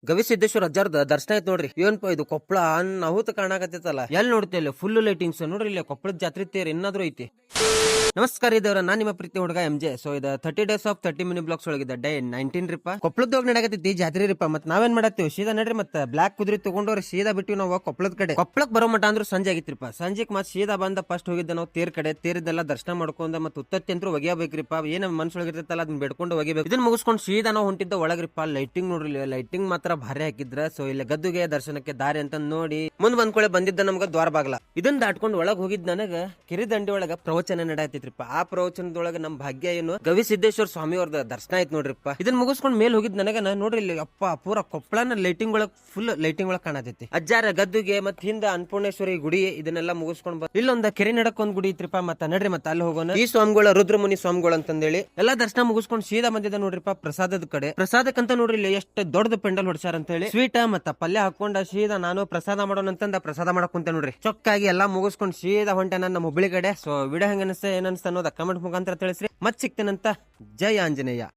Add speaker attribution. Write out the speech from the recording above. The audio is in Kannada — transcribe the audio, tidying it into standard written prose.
Speaker 1: ಗವಿಸಿದ್ದೇಶ್ವರ ಅಜ್ಜಾರ್ದ ದರ್ಶನ ಆಯ್ತು ನೋಡ್ರಿ. ಏನಪ್ಪ ಇದು ಕೊಪ್ಪಳ ಅನ್ನಾಹುತ ಕಾಣಕತ್ತೈತಲ್ಲ. ಎಲ್ಲಿ ನೋಡ್ತಿಲ್ಲ ಫುಲ್ ಲೈಟಿಂಗ್ಸ್ ನೋಡ್ರಿ. ಇಲ್ಲಿ ಕೊಪ್ಪಳದ ಜಾತ್ರೆ ತೇರ್ ಇನ್ನಾದ್ರೂ ಐತಿ. ನಮಸ್ಕಾರ ಇದೇವ್ರ, ನಾನ್ ನಿಮ್ಮ ಪ್ರೀತಿ ಹುಡುಗ MJ. ಸೊ ಇದು 30 ಡೇಸ್ ಆಫ್ 30 ಮಿನಿ ಬ್ಲಾಗ್ಸ್ ಒಳಗಿದ್ದ ಡೇ 19 ರೀಪ. ಕೊಪ್ಪಳದ ನಡಗತೈತಿ ಜಾತ್ರೆ ರೀಪ. ಮತ್ ನಾವೇನ್ ಮಾಡತ್ತೀವಿ ಸೀದಾ ನಡ್ರಿ. ಮತ್ತ ಬ್ಲಾಕ್ ಕುದುರೆ ತಗೊಂಡವ್ರಿ ಸೀದಾ ಬಿಟ್ಟಿವಿ ನಾವು ಕೊಪ್ಪಳದ ಕಡೆ. ಕೊಪ್ಪಳಕ್ ಬರೋ ಮಟ ಅಂದ್ರೂ ಸಂಜೆ ಆಗಿತ್ರಿಪ. ಸಂಜೆಕ್ ಮತ್ ಸೀದಾ ಬಂದ ಫಸ್ಟ್ ಹೋಗಿದ್ದ ನಾವು ತೇರ್ ಕಡೆ. ತೇರಿದ್ದೆಲ್ಲ ದರ್ಶನ ಮಾಡ್ಕೊಂಡ ಮತ್ ಉತ್ತತ್ತಿ ಅಂತೂ ಒಗಿಯಬೇಕ್ರಿಪ. ಏನ್ ಮನ್ಸೊಳಗಿರ್ತೈತಲ್ಲ ಅದನ್ನ ಬೇಡ್ಕೊಂಡು ಒಗಿಬೇಕು. ಇದನ್ನ ಮುಗಿಸ್ಕೊಂಡು ಸೀದಾ ನಾವು ಹೊಂಟಿದ್ದ ಒಳಗ್ರಿಪ. ಲೈಟಿಂಗ್ ನೋಡ್ರಿ, ಲೈಟಿಂಗ್ ಮಾತ್ರ ಭಾರಿ ಹಾಕಿದ್ರ. ಸೊ ಇಲ್ಲಿ ಗದ್ದುಗೆ ದರ್ಶನಕ್ಕೆ ದಾರಿ ಅಂತ ನೋಡಿ ಮುಂದ್ ಬಂದ್ಕೊಳ್ಳೆ ಬಂದಿದ್ದ ನಮ್ಗ ದ್ವಾರ ಬಾಗ್ಲ. ಇದನ್ನ ದಾಟ್ಕೊಂಡು ಒಳಗ್ ಹೋಗಿದ್ ನನಗ ಕಿರಿದಂಡಿ ಒಳಗ ಪ್ರವಚನ ನಡಾತಿತ್ರಿಪ. ಆ ಪ್ರವಚನದೊಳಗ ನಮ್ ಭಾಗ್ಯ ಏನು ಗವಿಸಿದ್ದೇಶ್ವರ ಸ್ವಾಮಿ ಅವ್ರದ ದರ್ಶನ ಆಯ್ತು ನೋಡ್ರಿಪ್ಪ. ಇದನ್ನ ಮುಗಿಸ್ಕೊಂಡ್ ಮೇಲ್ ಹೋಗಿದ್ ನನಗ ನೋಡ್ರಿ ಇಲ್ಲಿ ಅಪ್ಪ ಪೂರಾ ಕೊಪ್ಪಳನ ಲೈಟಿಂಗ್ ಒಳಗ್ ಫುಲ್ ಲೈಟಿಂಗ್ ಒಳಗ್ ಕಾಣತೈತಿ. ಅಜ್ಜಾರ ಗದ್ದುಗೆ ಮತ್ ಹಿಂದ ಅನ್ನಪೂರ್ಣೇಶ್ವರಿ ಗುಡಿ ಇದನ್ನೆಲ್ಲ ಮುಗಿಸ್ಕೊಂಡ್ ಇಲ್ಲೊಂದ ಕೆರೆ ನಡಕ್ ಒಂದ್ ಗುಡಿ ಐತ್ರಿಪ. ಮತ್ತ ನಡ್ರಿ ಮತ್ತ ಅಲ್ಲಿ ಹೋಗೋಣ. ಈ ಸ್ವಾಮಿಗಳ ರುದ್ರಮುನಿ ಸ್ವಾಮಿಗಳು ಅಂತಂದೇಳಿ ಎಲ್ಲಾ ದರ್ಶನ ಮುಗಿಸ್ಕೊಂಡ್ ಸೀದಾ ಬಂದಿದ್ದ ನೋಡ್ರಿಪ್ಪ ಪ್ರಸಾದದ ಕಡೆ. ಪ್ರಸಾದಕ್ಕಂತ ನೋಡ್ರಿ ಇಲ್ಲಿ ಎಷ್ಟು ದೊಡ್ಡದ ಪೆಂಡಲ್ ಹೊಡ್ಸಾರ ಅಂತ ಹೇಳಿ. ಸ್ವೀಟ ಮತ್ತ ಪಲ್ಯ ಹಾಕೊಂಡ ಸೀದಾ ನಾನು ಪ್ರಸಾದ ಮಾಡೋಣ ಅಂತಂದ ಪ್ರಸಾದ ಮಾಡಕ್ ಕುಂತೆ ನೋಡ್ರಿ. ಚೊಕ್ಕಾಗಿ ಎಲ್ಲಾ ಮುಗಿಸ್ಕೊಂಡ್ ಸೀದಾ ಹೊಂಟೆ ನನ್ನ ಹುಬ್ಬಳ್ಳಿ ಕಡೆ. ಸೊ ವಿಡಿಯೋ ಹೆಂಗ ಅನಿಸ್ತಾ ಏನ್ ಅನ್ಸ್ತಾ ಅನ್ನೋದ ಕಮೆಂಟ್ ಮುಖಾಂತರ ತಿಳಿಸ್ರಿ. ಮತ್ ಸಿಗ್ತೇನಂತ. ಜೈ ಆಂಜನೇಯ.